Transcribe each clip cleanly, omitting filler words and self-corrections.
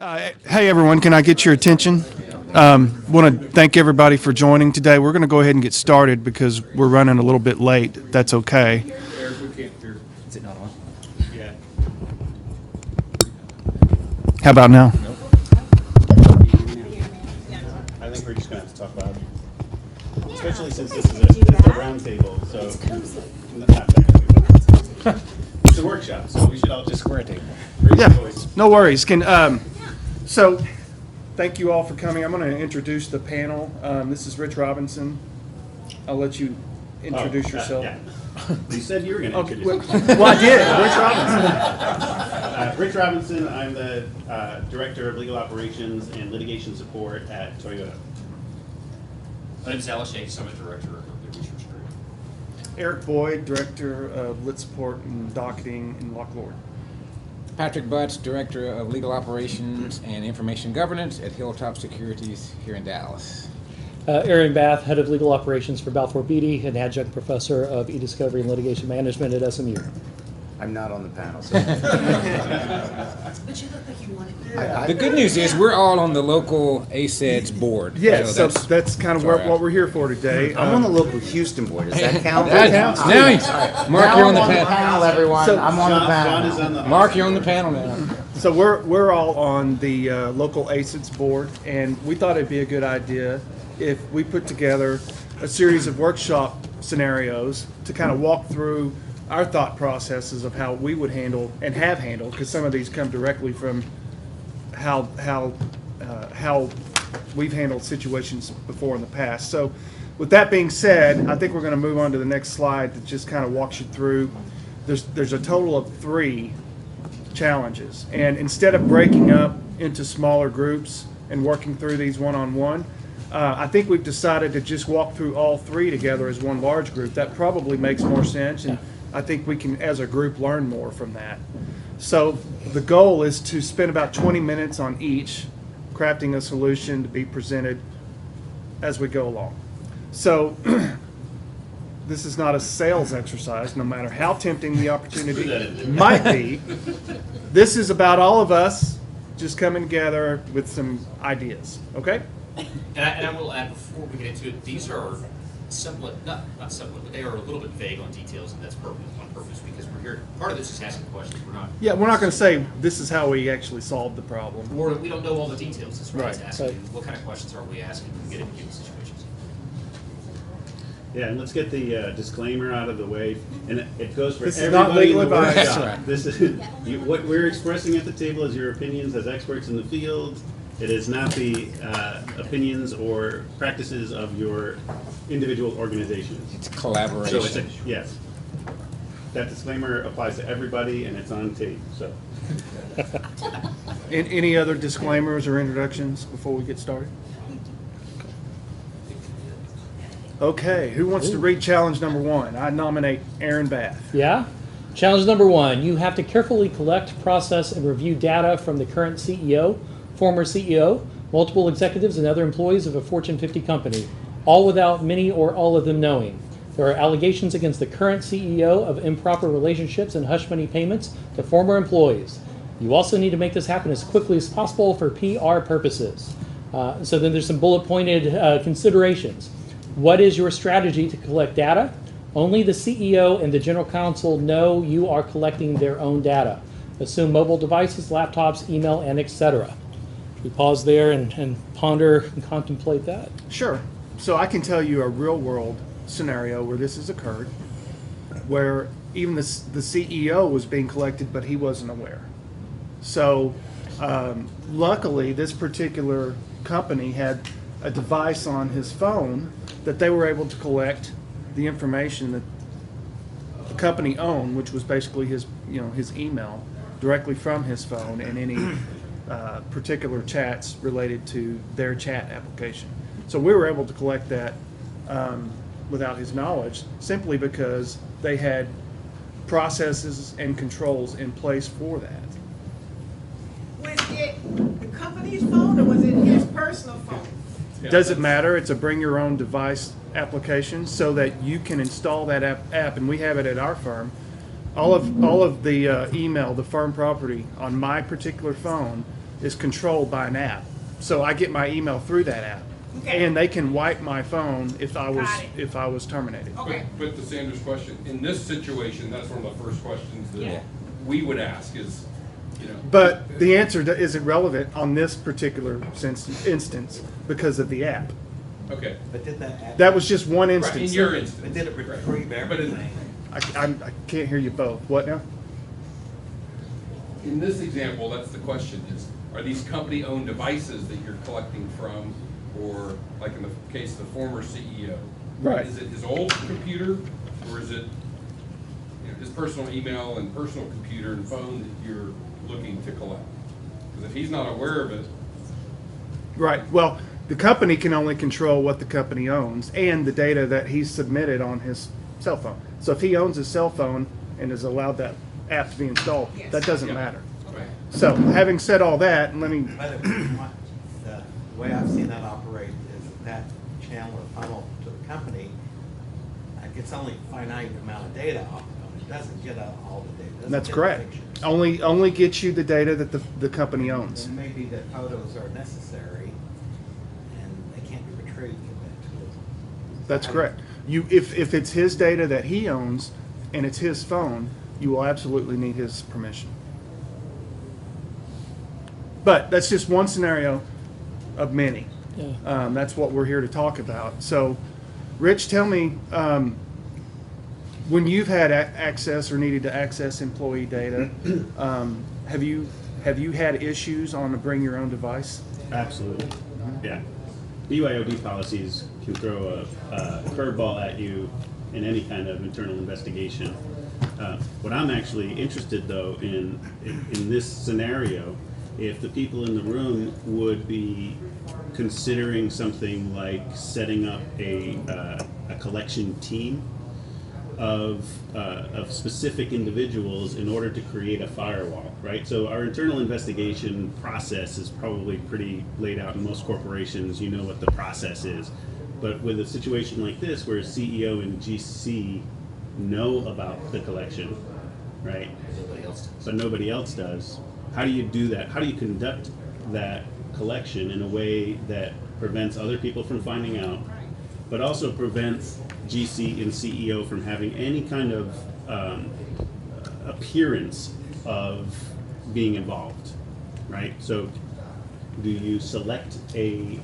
Hey everyone, can I get your attention? Want to thank everybody for joining today. We're going to go ahead and get started because we're running a little bit late. That's okay. Is it not on? Yeah. How about now? I think we're just going to have to talk about it. Especially since this is a round table, so. Not technically. It's a workshop, so we should all just Square table. raise your Yeah, voice. no worries. So thank you all for coming. I'm going to introduce the panel. This is Rich Robinson. I'll let you introduce yourself. Yeah. You said you were going to Okay, introduce well, me. well, I did. Rich Robinson. Rich Robinson, I'm the Director of Legal Operations and Litigation Support at Toyota. My name is Alice Shakes. I'm a director of the research group. Eric Boyd, Director of Lit Support and Docketing in Lock Lord. Patrick Butts, Director of Legal Operations and Information Governance at Hilltop Securities here in Dallas. Aaron Bath, Head of Legal Operations for Balfour Beatty and Adjunct Professor of E-Discovery and Litigation Management at SMU. I'm not on the panel. So. But you look like you wanted to. The good news is we're all on the local ACEDS board. Yes, so that's that's kind of all right. what we're here for today. I'm on the local Houston board. Does that count? Now, Mark, you're on the panel. panel, everyone. So- I'm on the John is panel. on the. Mark, you're on the panel now. So we're all on the local ACEDS board, and we thought it'd be a good idea if we put together a series of workshop scenarios to kind of walk through our thought processes of how we would handle and have handled, because some of these come directly from how we've handled situations before in the past. So with that being said, I think we're going to move on to the next slide that just kind of walks you through. There's a total of 3 challenges, and instead of breaking up into smaller groups and working through these one-on-one, I think we've decided to just walk through all 3 together as one large group. That probably makes more sense, and I think we can, as a group, learn more from that. So the goal is to spend about 20 minutes on each, crafting a solution to be presented as we go along. So this is not a sales exercise, no matter how tempting the opportunity might be. This is about all of us just coming together with some ideas, okay? And I will add before we get into it, these are somewhat, not somewhat, but they are a little bit vague on details, and that's on purpose because we're here. Part of this is asking questions. Yeah, we're not going to say this is how we actually solved the problem. We don't know all the details. That's why it's Right. asking what kind of questions are we asking to get into given situations. Yeah, and let's get the disclaimer out of the way, and it goes for This is not everybody in legal the advice. workshop. That's right. This is, what we're expressing at the table is your opinions as experts in the field. It is not the opinions or practices of your individual organizations. It's So it's collaboration. yes. That disclaimer applies to everybody, and it's on tape, so. Any other disclaimers or introductions before we get started? Okay, who wants to read challenge number 1? I nominate Aaron Bath. Yeah? Challenge number 1, you have to carefully collect, process, and review data from the current CEO, former CEO, multiple executives, and other employees of a Fortune 50 company, all without many or all of them knowing. There are allegations against the current CEO of improper relationships and hush money payments to former employees. You also need to make this happen as quickly as possible for PR purposes. So then there's some bullet pointed considerations. What is your strategy to collect data? Only the CEO and the general counsel know you are collecting their own data. Assume mobile devices, laptops, email, and etc. We pause there and ponder and contemplate that. Sure. So I can tell you a real world scenario where this has occurred, where even the CEO was being collected, but he wasn't aware. So luckily, this particular company had a device on his phone that they were able to collect the information that the company owned, which was basically his email, directly from his phone and any particular chats related to their chat application. So we were able to collect that without his knowledge, simply because they had processes and controls in place for that. Was it the company's phone or was it his personal phone? Does it matter? It's a bring your own device application so that you can install that app, and we have it at our firm. All of the email, the firm property on my particular phone is controlled by an app. So I get my email through that app. Okay. And they can wipe my phone if I Got it. was terminated. Okay. But to Sandra's question, in this situation, that's one of the first questions Yeah. that we would ask is, you know. But the answer isn't relevant on this particular instance because of the app. Okay. But did that? That was just one Right, instance. in your But instance. did it retrieve But in- everything? I can't hear you both. What now? In this example, that's the question is, are these company-owned devices that you're collecting from, or like in the case of the former CEO? Right. Is it his old computer, or is it, you know, his personal email and personal computer and phone that you're looking to collect? Because if he's not aware of it, Right. Well, the company can only control what the company owns and the data that he's submitted on his cell phone. So if he owns his cell phone and has allowed that app to be installed, Yes. that doesn't Yeah. matter. Okay. So having said all that, let me, But the way I've seen that operate is that channel or funnel to the company gets only a finite amount of data off of it. It doesn't get out all the data. Doesn't that's get correct. pictures. Only gets you the data that the company owns. And maybe the photos are necessary and they can't be retrieved from that tool. That's correct. If it's his data that he owns and it's his phone, you will absolutely need his permission. But that's just one scenario of many. Yeah. That's what we're here to talk about. So, Rich, tell me, when you've had access or needed to access employee data, have you had issues on the bring your own device? Absolutely. Yeah. BYOD policies can throw a curveball at you in any kind of internal investigation. What I'm actually interested, though, in this scenario, if the people in the room would be considering something like setting up a collection team of specific individuals in order to create a firewall, right? So our internal investigation process is probably pretty laid out in most corporations. You know what the process is. But with a situation like this, where CEO and GC know about the collection, right? Nobody else does. But nobody else does. How do you do that? How do you conduct that collection in a way that prevents other people from finding out, but also prevents GC and CEO from having any kind of appearance of being involved, right? So, do you select a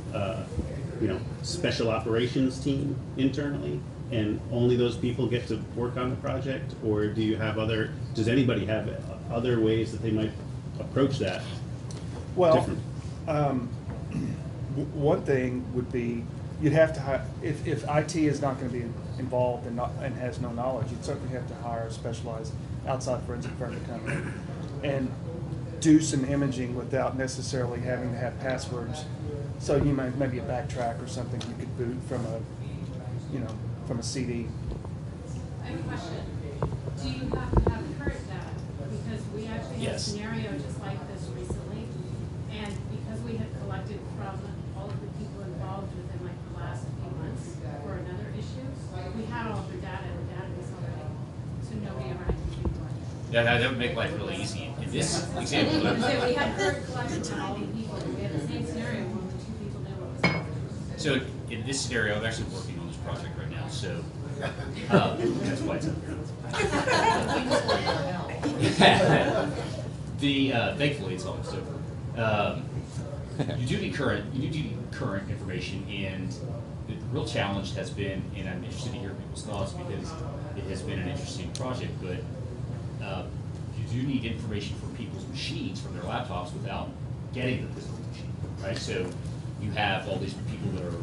special operations team internally, and only those people get to work on the project, or do you have other? Does anybody have other ways that they might approach that? Well, Different. One thing would be you'd have to hire, if IT is not going to be involved and has no knowledge, you'd certainly have to hire a specialized outside forensic firm to come in and do some imaging without necessarily having to have passwords. So you might maybe a backtrack or something you could boot from a CD. I have a question. Do you have to have current data? Because we actually had a Yes. scenario just like this recently, and because we had collected from all of the people involved within like the last few months for another issue, we had all of their data in the database already, so nobody ever had to do one. Yeah, that would make life really easy. In this example, So we had current collection from all the people, and we had the same scenario where only two people knew what was happening. so in this scenario, I'm actually working on this project right now, so that's why it's up here. Thankfully, it's almost over. You do need current information, and the real challenge has been, and I'm interested to hear people's thoughts because it has been an interesting project, but you do need information from people's machines, from their laptops, without getting the physical machine, right? So you have all these people that are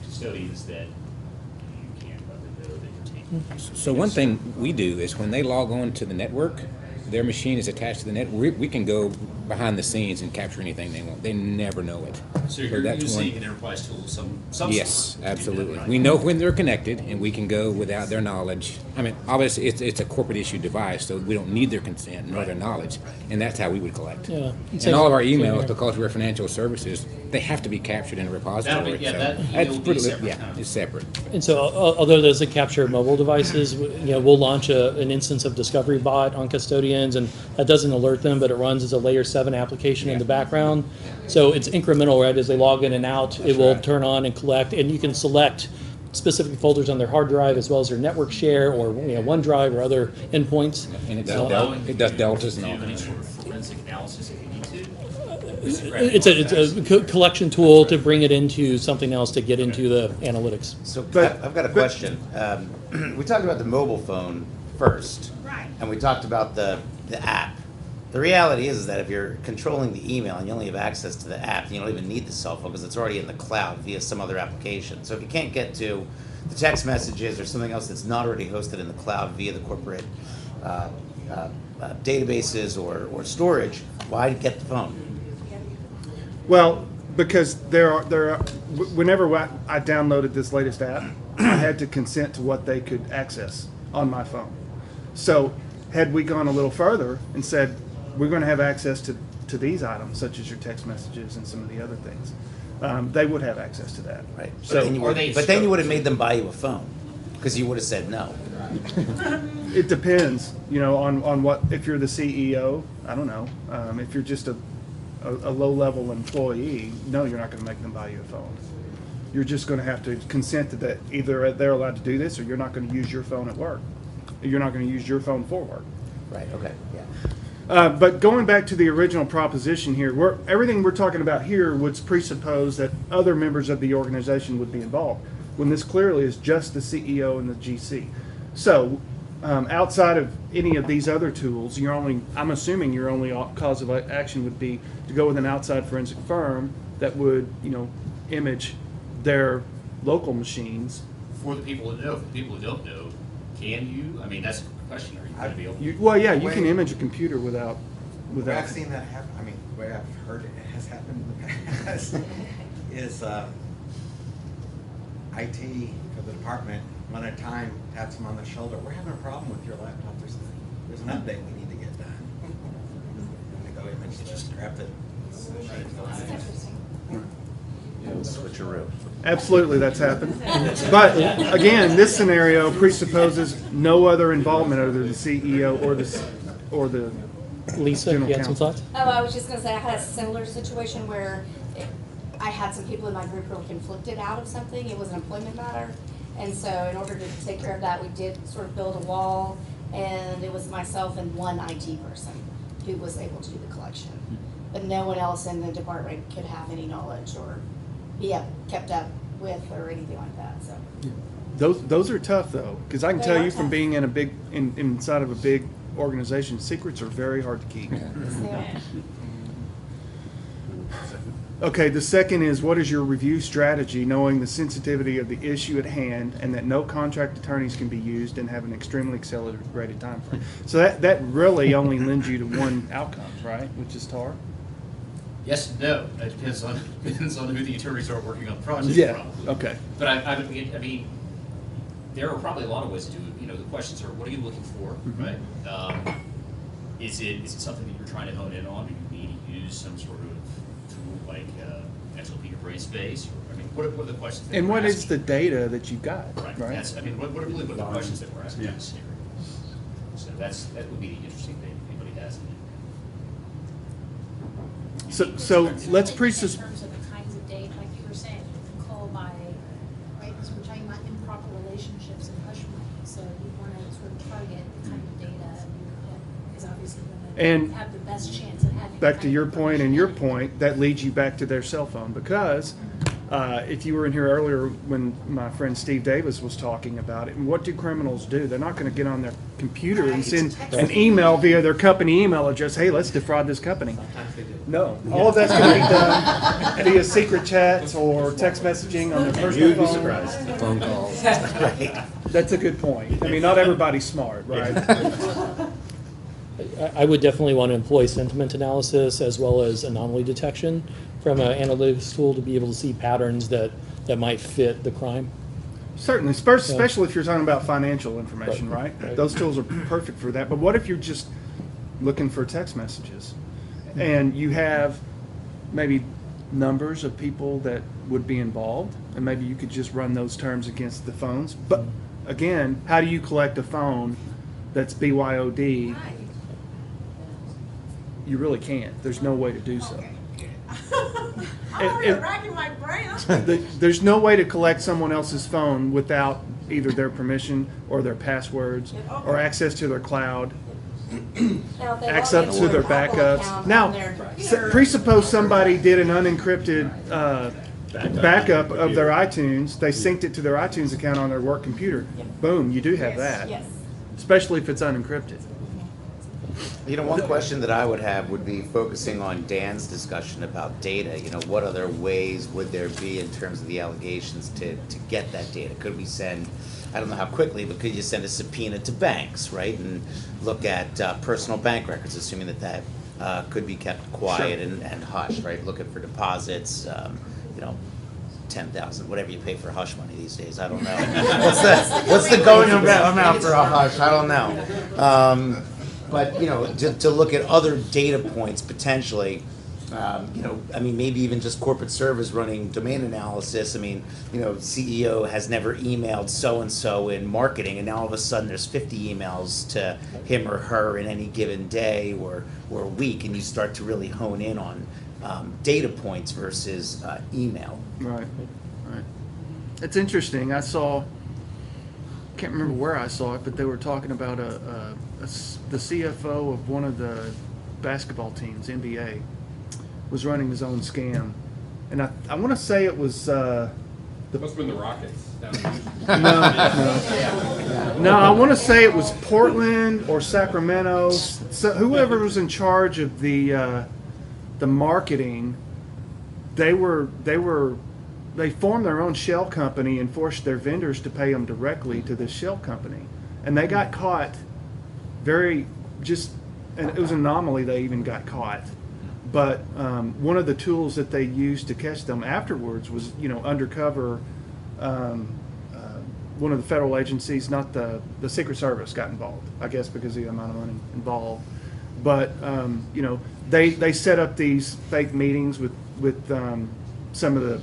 custodians that you can't let them know that you're taking. So one thing we do is when they log on to the network, their machine is attached to the net. We can go behind the scenes and capture anything they want. They never know it. So you're that's using one- an enterprise tool of some sort. Yes, to do that, absolutely. right? We know when they're connected, and we can go without their knowledge. I mean, obviously, it's a corporate issue device, so we don't need their consent nor their knowledge, and that's how we would collect. Yeah. And all of our Same emails, here. because we're financial services, they have to be captured in a repository. yeah, so that email that's would be pretty, separate, yeah, huh? it's separate. And so, although those that capture mobile devices, we'll launch an instance of Discovery Bot on custodians, and that doesn't alert them, but it runs as a layer 7 24/7 application in the background. So it's incremental, right? As they log in and out, it will turn on and collect, and you can select specific folders on their hard drive as well as their network share or OneDrive or other endpoints. And it So- does deltas and all Do any that. sort of forensic analysis if you need to? It's a collection tool to bring it into something else to get into the analytics. So But- I've got a question. We talked about the mobile phone first. Right. And we talked about the app. The reality is that if you're controlling the email and you only have access to the app, you don't even need the cell phone because it's already in the cloud via some other application. So if you can't get to the text messages or something else that's not already hosted in the cloud via the corporate databases or storage, why get the phone? Well, because whenever I downloaded this latest app, I had to consent to what they could access on my phone. So had we gone a little further and said, we're going to have access to these items, such as your text messages and some of the other things, they would have access to that. Right. So- But then you Are they would have made them buy you a phone because you would have said no. It depends, on what, if you're the CEO, I don't know. If you're just a low-level employee, no, you're not going to make them buy you a phone. You're just going to have to consent to that. Either they're allowed to do this or you're not going to use your phone at work. You're not going to use your phone for work. Right, okay, yeah. But going back to the original proposition here, everything we're talking about here would presuppose that other members of the organization would be involved, when this clearly is just the CEO and the GC. So, outside of any of these other tools, I'm assuming your only cause of action would be to go with an outside forensic firm that would, image their local machines. For the people that know, for the people who don't know, can you, I mean, that's a question, are you going to be able to? You can image a computer without. The way I've seen that happen, I mean, the way I've heard it has happened in the past, is IT for the department, one at a time, taps them on the shoulder, we're having a problem with your laptop, there's an update we need to get done. And they go image this, grab it. Switcheroo. Absolutely, that's happened. But again, this scenario presupposes no other involvement other than the CEO or the Lisa, General you had some counsel. thoughts? Oh, I was just gonna say, I had a similar situation where I had some people in my group who were conflicted out of something, it was an employment matter. And so in order to take care of that, we did sort of build a wall, and it was myself and one IT person who was able to do the collection. But no one else in the department could have any knowledge or be kept up with or anything like that, so. Those are tough though, because I can They tell are you from tough. being inside of a big organization, secrets are very hard to keep. Okay, the second is, what is your review strategy, knowing the sensitivity of the issue at hand and that no contract attorneys can be used and have an extremely accelerated time frame? So that really only lends you to one outcome, right, which is TAR? Yes and no, it depends on who the attorneys are working on the project from. Okay. But I mean, there are probably a lot of ways to do it. The questions are, what are you looking for, right? Is it something that you're trying to hone in on? Do you need to use some sort of tool like XLP or brain space? Or, I mean, what are the questions that And we're what is asking? the data that you've got, Right. right? That's, I mean, what are really the questions that we're asking Yeah. in this scenario? So that would be the interesting thing if anybody has it. So let's In presuppose. terms of the kinds of data, like you were saying, you can call by, right, because we're talking about improper relationships and hush money, so you want to sort of target the kind of data is obviously going And to have the best chance of having. Back the to kind your of point and your information. point, that leads you back to their cell phone, because if you were in here earlier when my friend Steve Davis was talking about it, and what do criminals do? They're not going to get on their computer and send an email via their company email address, hey, let's defraud this company. Sometimes they do. No, all of that's going to be done via secret chats or text messaging on their personal You'd be phone. surprised. Phone calls. That's a good point. I mean, not everybody's smart, right? I would definitely want to employ sentiment analysis as well as anomaly detection from an analytics tool to be able to see patterns that might fit the crime. Certainly, especially if you're talking about financial information, right? Right. Those tools are perfect for that. But what if you're just looking for text messages and you have maybe numbers of people that would be involved, and maybe you could just run those terms against the phones? But again, how do you collect a phone that's BYOD? you really can't. There's no way to do so. Okay. I'm over here racking my brain. I'm There's no way to collect someone else's phone without either their permission or their passwords or access to their cloud, Now, if they access log into to their an Apple backups. account on Now, their presuppose somebody did an unencrypted backup of their computer. iTunes. They synced it to their iTunes account on their work computer. Boom, you do have that. Yes. Especially if it's unencrypted. You know, one question that I would have would be focusing on Dan's discussion about data. You know, what other ways would there be in terms of the allegations to get that data? Could we send, I don't know how quickly, but could you send a subpoena to banks, right? And look at personal bank records, assuming that could be kept quiet and hushed, right? Looking for deposits, you know, 10,000, whatever you pay for hush money these days. I don't know. What's the going amount for a hush? I don't know. But, you know, to look at other data points potentially, you know, I mean, maybe even just corporate servers running domain analysis. I mean, you know, CEO has never emailed so-and-so in marketing, and now all of a sudden there's 50 emails to him or her in any given day or week, and you start to really hone in on data points versus email. Right. It's interesting. I saw, can't remember where I saw it, but they were talking about the CFO of one of the basketball teams, NBA, was running his own scam, and I want to say it was Must have been the Rockets. Down in Houston. no, I want to say it was Portland or Sacramento. So whoever was in charge of the marketing, they formed their own shell company and forced their vendors to pay them directly to this shell company, and they got caught. And it was an anomaly they even got caught. But one of the tools that they used to catch them afterwards was, you know, undercover. One of the federal agencies, not the Secret Service, got involved, I guess, because of the amount of money involved. But you know, they set up these fake meetings with some of the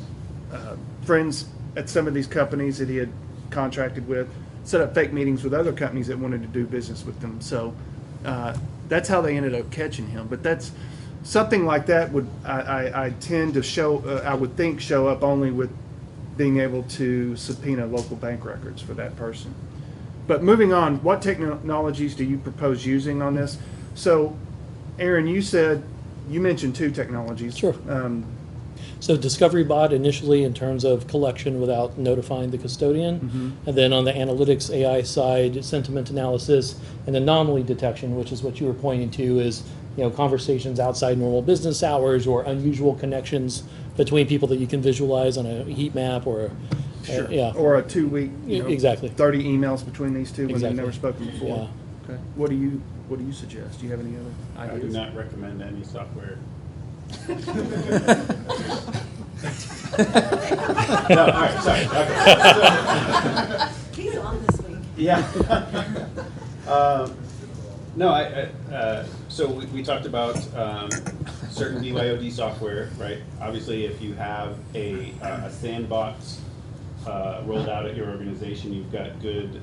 friends at some of these companies that he had contracted with. Set up fake meetings with other companies that wanted to do business with them. So that's how they ended up catching him. But that's something like that would I tend to show I would think show up only with being able to subpoena local bank records for that person. But moving on, what technologies do you propose using on this? So, Aaron, you mentioned two technologies. Sure. So Discovery Bot initially in terms of collection without notifying the custodian, and then on the analytics AI side, sentiment analysis and anomaly detection, which is what you were pointing to, is, you know, conversations outside normal business hours or unusual connections between people that you can visualize on a heat map or Sure. yeah. Or a 2-week, you know, Exactly. 30 emails between these two when Exactly. they've never spoken before. Yeah. Okay. What do you suggest? Do you have any other I do ideas? not recommend any software. No, all right, sorry. Okay. He's on this week. Yeah. No, so we talked about certain BYOD software, right? Obviously, if you have a sandbox rolled out at your organization, you've got good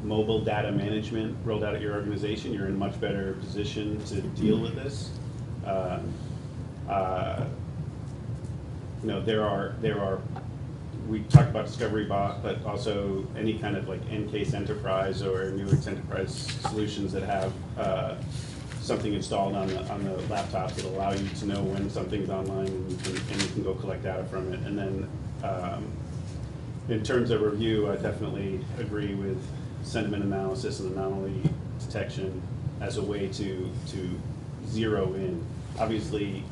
mobile data management rolled out at your organization, you're in a much better position to deal with this. You know, there are, we talked about Discovery Bot, but also any kind of like Encase Enterprise or Nuix Enterprise solutions that have something installed on the laptop that allow you to know when something's online and you can go collect data from it. And then in terms of review, I definitely agree with sentiment analysis and anomaly detection as a way to zero in. Obviously,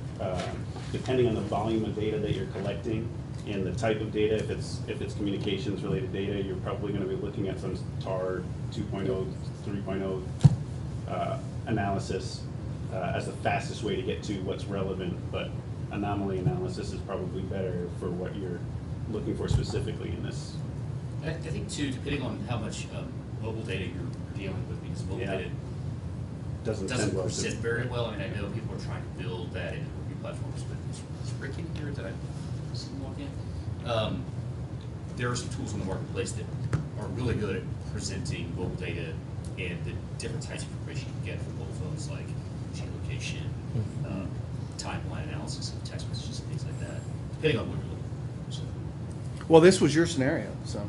depending on the volume of data that you're collecting and the type of data, if it's communications related data, you're probably going to be looking at some TAR 2.0, 3.0 analysis as the fastest way to get to what's relevant, but anomaly analysis is probably better for what you're looking for specifically in this. I think too, depending on how much mobile data you're dealing with, because mobile Yeah. data Doesn't doesn't tend well to- present very well. I mean, I know people are trying to build that into review platforms, but it's Ricky here that I see log in. There are some tools on the marketplace that are really good at presenting mobile data and the different types of information you can get from mobile phones, like machine application, timeline analysis of text messages and things like that, depending on what you're looking for. So Well, this was your scenario, so.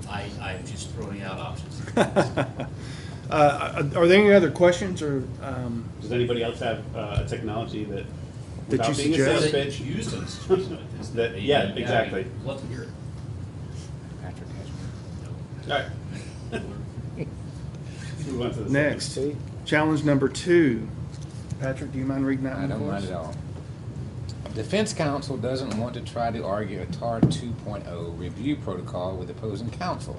I'm just throwing out options. Are there any other questions or, Does anybody else have a technology that, That you without being a suggest? sales That pitch? you used in a situation like this. That- yeah, exactly. I'd love to hear it. Patrick has All right. Let's move on to the next? second. Challenge number 2. Patrick, do you mind reading that I one don't for mind us? at all. Defense counsel doesn't want to try to argue a TAR 2.0 review protocol with opposing counsel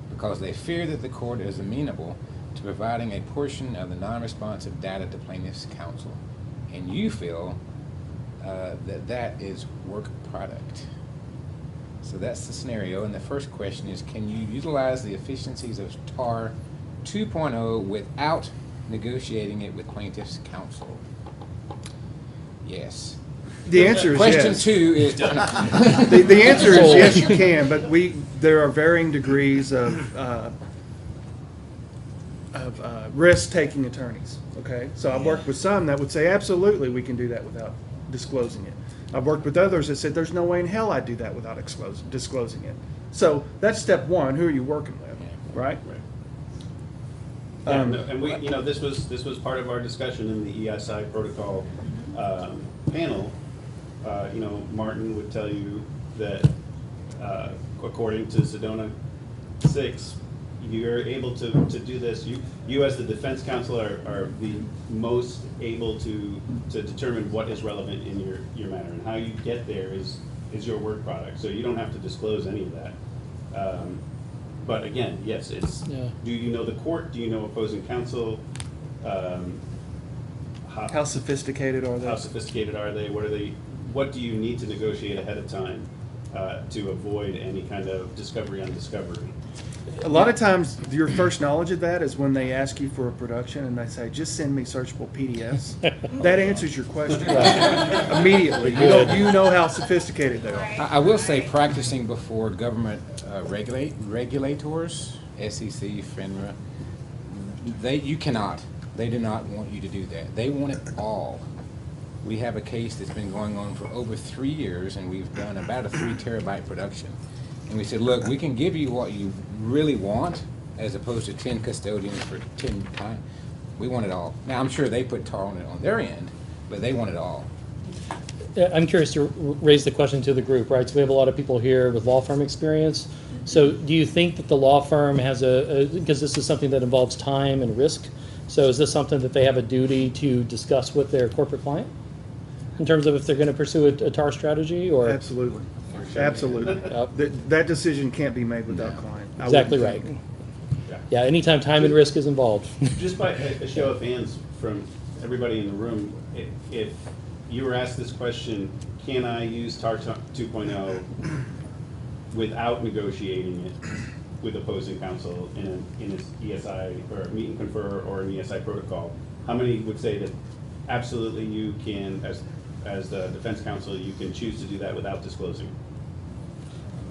because they fear that the court is amenable to providing a portion of the non-responsive data to plaintiff's counsel. And you feel that is work product. So that's the scenario. And the first question is, can you utilize the efficiencies of TAR 2.0 without negotiating it with plaintiff's counsel? Yes. The answer is Question yes. 2 is The answer is yes, you can, but there are varying degrees of risk-taking attorneys, okay? So I've worked with some that would say, absolutely, we can do that without disclosing it. I've worked with others that said, there's no way in hell I'd do that without disclosing it. So that's step one, who are you working with, right? Right. Yeah, and we, this was part of our discussion in the ESI protocol panel. Martin would tell you that according to Sedona 6, you're able to do this. You as the defense counsel are the most able to determine what is relevant in your matter, and how you get there is your work product. So you don't have to disclose any of that. But again, yes, it's. Yeah. Do you know the court? Do you know opposing counsel? How sophisticated are they? How sophisticated are they? What do you need to negotiate ahead of time to avoid any kind of discovery on discovery? A lot of times, your first knowledge of that is when they ask you for a production and they say, just send me searchable PDFs. That answers your question immediately. You know how sophisticated they are. I will say, practicing before government regulators, SEC, FINRA, they do not want you to do that. They want it all. We have a case that's been going on for over 3 years, and we've done about a 3 terabyte production. And we said, look, we can give you what you really want, as opposed to 10 custodians for 10 times. We want it all. Now, I'm sure they put tar on it on their end, but they want it all. I'm curious to raise the question to the group, right? So we have a lot of people here with law firm experience. So do you think that the law firm has because this is something that involves time and risk, so is this something that they have a duty to discuss with their corporate client in terms of if they're going to pursue a TAR strategy or? Absolutely. Absolutely. That decision can't be made without client. I Exactly wouldn't right. think. Yeah, anytime time and risk is involved. Just by a show of hands from everybody in the room, if you were asked this question, can I use TAR 2.0 without negotiating it with opposing counsel in an ESI or a meet and confer or an ESI protocol, how many would say that absolutely you can, as the defense counsel, you can choose to do that without disclosing?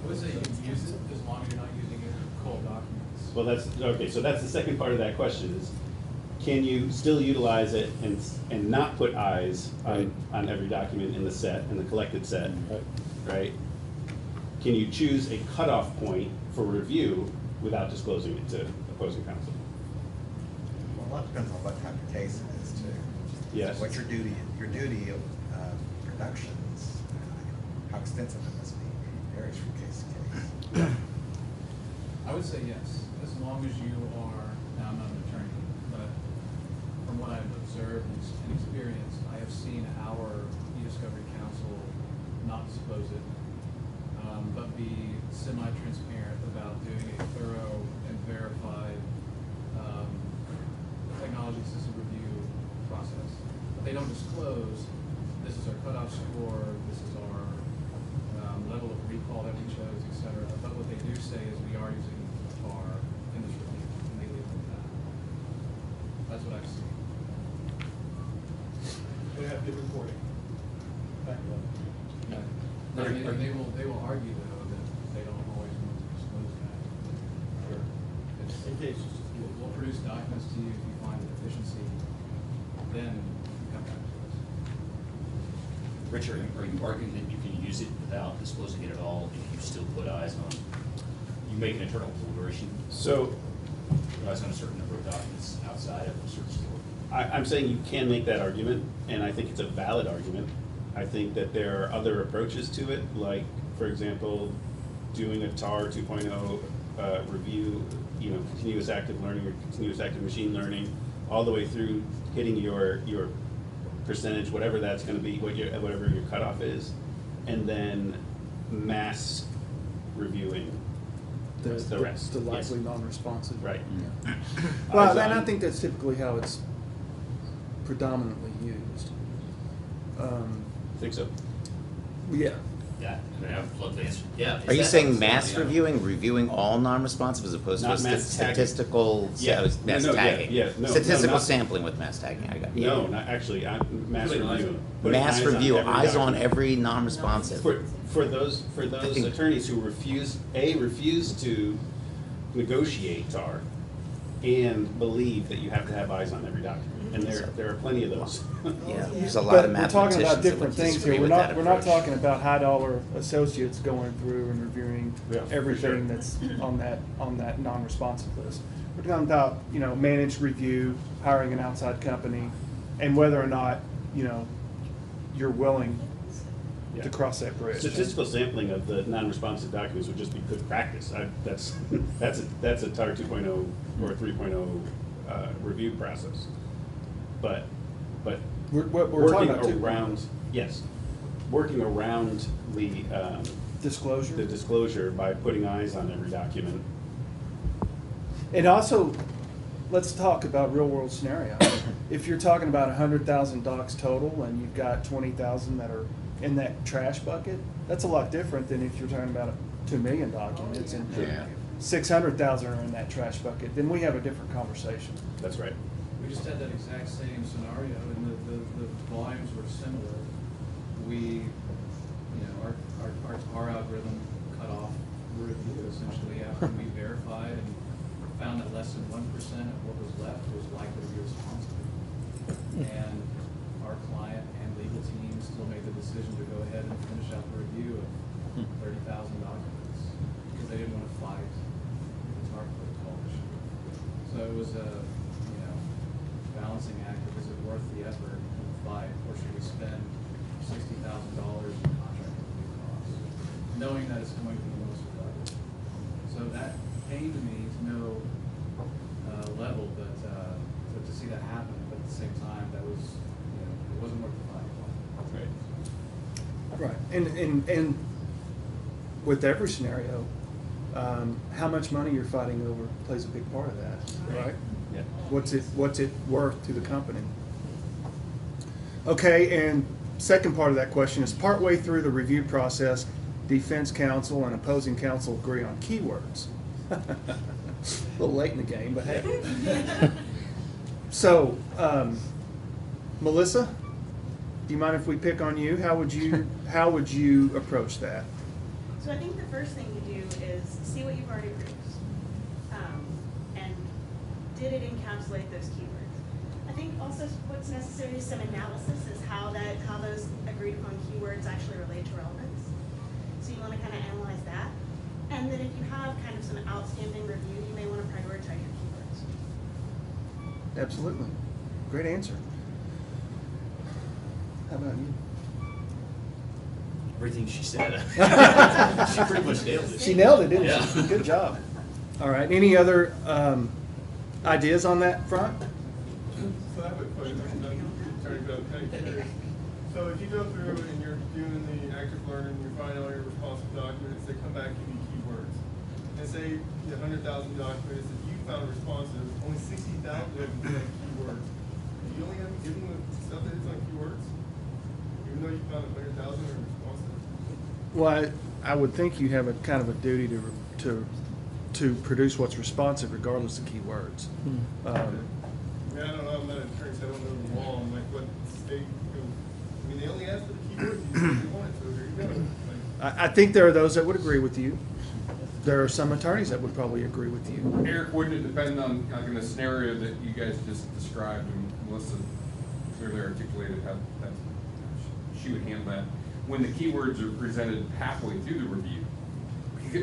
I would say you can use it as long as you're not using it for cold documents. Well, that's, okay, so that's the second part of that question is, can you still utilize it and not put eyes on every document in the set, in the collected set, right? Can you choose a cutoff point for review without disclosing it to opposing counsel? Well, a lot depends on what type of case it is too. Yes. What's your duty of productions, how extensive it must be, varies from case to case. I would say yes, as long as you are, now I'm not an attorney, but from what I've observed and experienced, I have seen our e-discovery counsel not disclose it, but be semi-transparent about doing a thorough and verified technology system review process. But they don't disclose, this is our cutoff score, this is our level of recall that we chose, et cetera. But what they do say is we are using TAR in this review, and they leave it at that. That's what I've seen. We have good reporting. Thank you. They will argue though that they don't always want to disclose that. Sure. We'll produce documents to you if you find a deficiency, then Richard, are you arguing that you can use it without disclosing it at all if you still put eyes on, you make an internal deliberation, So put eyes on a certain number of documents outside of a certain scope? I'm saying you can make that argument, and I think it's a valid argument. I think that there are other approaches to it, like, for example, doing a TAR 2.0 review, continuous active learning or continuous active machine learning, all the way through hitting your percentage, whatever that's going to be, whatever your cutoff is, and then mass reviewing the rest. The Yes. likely non-responsive. Right. Well, Eyes and I on- think that's typically how it's predominantly used. Think so. Yeah. Yeah, I mean, I would love to answer, yeah. Are you is that- saying mass reviewing all non-responsive as opposed to a Not mass tagging. statistical, Yeah. mass No, tagging? no, Statistical not- sampling with mass tagging, I got you. No, not actually, mass Putting eyes review. on- Putting Mass eyes on review, every eyes on document. every non-responsive. For those think- attorneys who refuse to negotiate TAR and believe that you have to have eyes on every document, and there are plenty of those. Yeah, there's a lot But of we're talking mathematicians about that different would things disagree here. with that We're not approach. talking about high dollar associates going through and reviewing Yeah, for everything sure. that's on that non-responsive list. We're talking about, managed review, hiring an outside company, and whether or not, you're willing Yeah. to cross that bridge. Statistical sampling of the non-responsive documents would just be good practice. That's a TAR 2.0 or 3.0 review process. But What we're working talking about too. around, yes, working around the Disclosure. the disclosure by putting eyes on every document. And also, let's talk about real world scenario. If you're talking about 100,000 docs total and you've got 20,000 that are in that trash bucket, that's a lot different than if you're talking about 2 million documents and Yeah. 600,000 are in that trash bucket, then we have a different conversation. That's right. We just had that exact same scenario, and the volumes were similar. Our algorithm cut off review essentially after we verified and found that less than 1% of what was left was likely to be responsible. And our client and legal team still made the decision to go ahead and finish out the review of 30,000 documents because they didn't want to fight the TAR protocol issue. So it was a balancing act of is it worth the effort and the fight, or should we spend $60,000 in contract review costs, knowing that it's going to be the most productive. So that pained me to no level, but to see that happen, but at the same time, that was it wasn't worth the fight. Right. Right. And with every scenario, how much money you're fighting over plays a big part of that, right? Yeah. What's it worth to the company? Okay, and second part of that question is partway through the review process, defense counsel and opposing counsel agree on keywords. A little late in the game, but hey. So, Melissa, do you mind if we pick on you? How would you approach that? So I think the first thing to do is see what you've already produced. And did it encapsulate those keywords? I think also what's necessary is some analysis is how those agreed upon keywords actually relate to relevance. So you want to kind of analyze that. And then if you have kind of some outstanding review, you may want to prioritize your keywords. Absolutely. Great answer. How about you? Everything she said. She pretty much nailed it. She nailed it, didn't Yeah. she? Good job. All right. Any other ideas on that front? So I have a question. Attorney Bill, kind of curious. So if you go through and you're doing the active learning, you're finding all your responsive documents, they come back, give you keywords. And say you have 100,000 documents, if you found responsive, only 60,000 of them have keywords. Do you only have to give them the stuff that is on keywords? Even though you found 100,000 are responsive? Well, I would think you have a kind of a duty to produce what's responsive regardless of keywords. I mean, I don't know, I'm not an attorney, so I don't know the law, and like what state, I mean, they only ask for the keywords, you said you wanted, so there you go. Like, I think there are those that would agree with you. There are some attorneys that would probably agree with you. Eric, wouldn't it depend on, like in the scenario that you guys just described, and Melissa clearly articulated how that, she she would handle that, when the keywords are presented halfway through the review.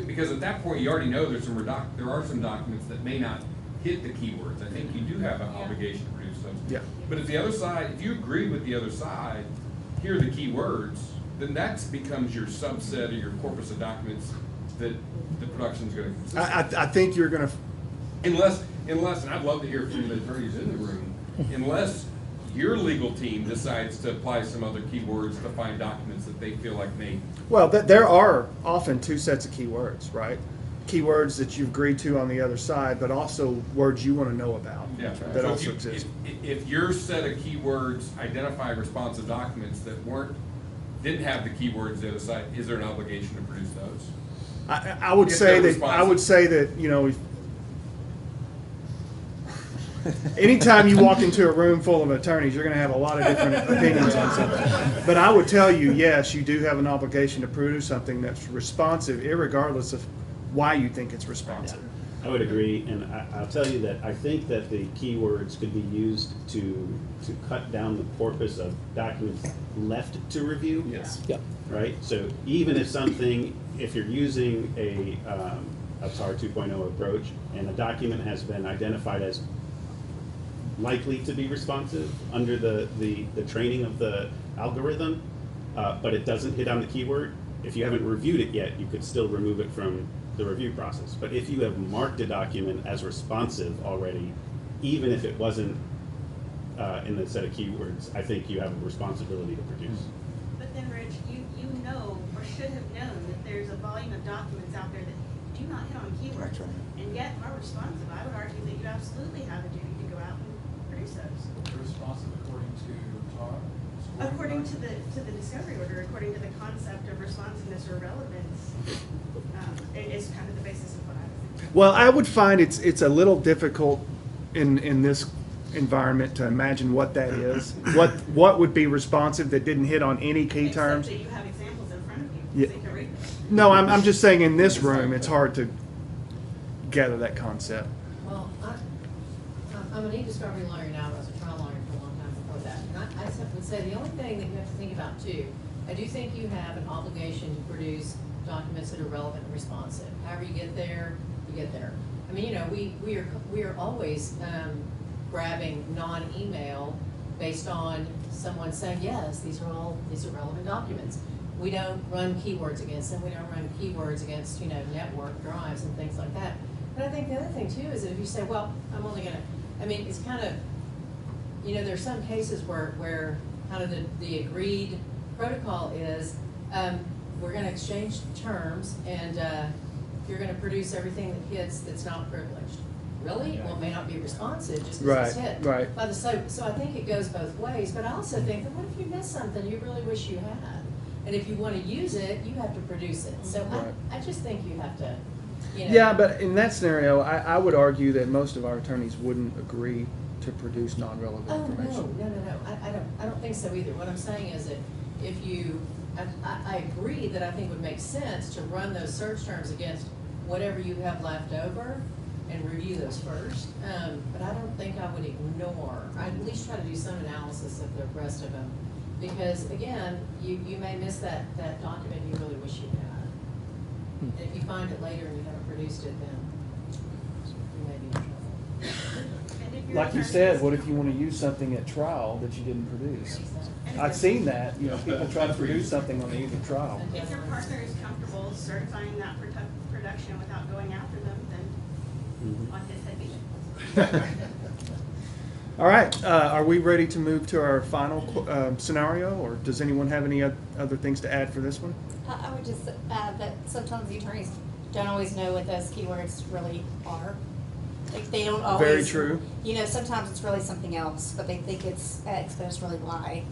Because at that point, you already know there are some documents that may not hit the keywords. I think you do have an obligation to produce those. Yeah. But if the other side, if you agree with the other side, here are the keywords, then that becomes your subset or your corpus of documents that the production's gonna consist of. I think you're gonna, Unless, and I'd love to hear from the attorneys in the room, unless your legal team decides to apply some other keywords to find documents that they feel like may. well, there are often two sets of keywords, right? Keywords that you've agreed to on the other side, but also words you want to know about. Yeah. That So also if you- exist. If your set of keywords identify responsive documents that didn't have the keywords the other side, is there an obligation to produce those? I would If say they're that, I would say that, you know, anytime you walk into a room full of attorneys, you're gonna have a lot of different opinions on something. But I would tell you, yes, you do have an obligation to produce something that's responsive, irregardless of why you think it's responsive. I would agree, and I'll tell you that I think that the keywords could be used to cut down the corpus of documents left to review. Yes. Yep. Right? So even if you're using a TAR 2.0 approach and a document has been identified as likely to be responsive under the training of the algorithm, but it doesn't hit on the keyword, if you haven't reviewed it yet, you could still remove it from the review process. But if you have marked a document as responsive already, even if it wasn't in the set of keywords, I think you have a responsibility to produce. But then, Rich, you know, or should have known, that there's a volume of documents out there that do not hit on keywords, and yet are responsive. I would argue that you absolutely have a duty to go out and produce those. They're responsive according to TAR? According to the discovery order, according to the concept of responsiveness or relevance, it is kind of the basis of what I was thinking. Well, I would find it's a little difficult in this environment to imagine what that is. What would be responsive that didn't hit on any key terms? Except that you have examples in front of you, Yeah. so you can read them. No, I'm just saying in this room, it's hard to gather that concept. Well, I'm an e-discovery lawyer now, I was a trial lawyer for a long time before that. And I would say the only thing that you have to think about too, I do think you have an obligation to produce documents that are relevant and responsive. However you get there, you get there. I mean, you know, we are always grabbing non-email based on someone saying, yes, these are relevant documents. We don't run keywords against them. We don't run keywords against, you know, network drives and things like that. But I think the other thing too is that if you say, well, I'm only gonna, I mean, it's kind of, you know, there's some cases where kind of the agreed protocol is, we're gonna exchange terms and you're gonna produce everything that hits that's not privileged. Really? Well, it may not be responsive just because it's hit. Right. So I think it goes both ways, but I also think that what if you miss something you really wish you had? And if you want to use it, you have to produce it. So Right. I just think you have to, you know. Yeah, but in that scenario, I would argue that most of our attorneys wouldn't agree to produce non-relevant Oh, information. no. I don't think so either. What I'm saying is that if you, I agree that I think it would make sense to run those search terms against whatever you have left over and review those first. But I don't think I would ignore, I'd at least try to do some analysis of the rest of them. Because again, you may miss that document you really wish you had. And if you find it later and you haven't produced it, then you may be in trouble. And if your Like you attorney said, is what if you want to use something at trial that you didn't produce? And I've seen that, you know, people try to produce something on the eve of trial. If your partner is comfortable certifying that production without going after them, then on his head be it. All right, are we ready to move to our final scenario, or does anyone have any other things to add for this one? I would just add that sometimes the attorneys don't always know what those keywords really are. Like, they don't always. Very true. You know, sometimes it's really something else, but they think it's X, but it's really Y.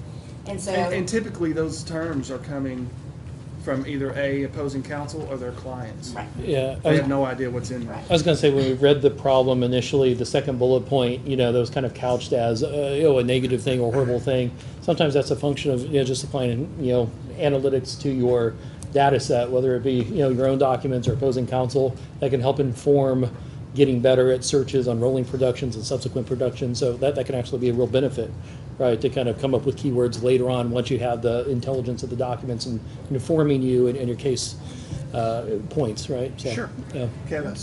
And so. And typically, those terms are coming from either opposing counsel or their clients. Right. Yeah. They have no idea what's in there. I was going to say, when we read the problem initially, the second bullet point, you know, that was kind of couched as, a negative thing or horrible thing. Sometimes that's a function of, you know, just applying, you know, analytics to your data set, whether it be, you know, your own documents or opposing counsel, that can help inform getting better at searches on rolling productions and subsequent productions. So that can actually be a real benefit right, to kind of come up with keywords later on once you have the intelligence of the documents and informing you and your case points, right? So, Sure. yeah. Kevin?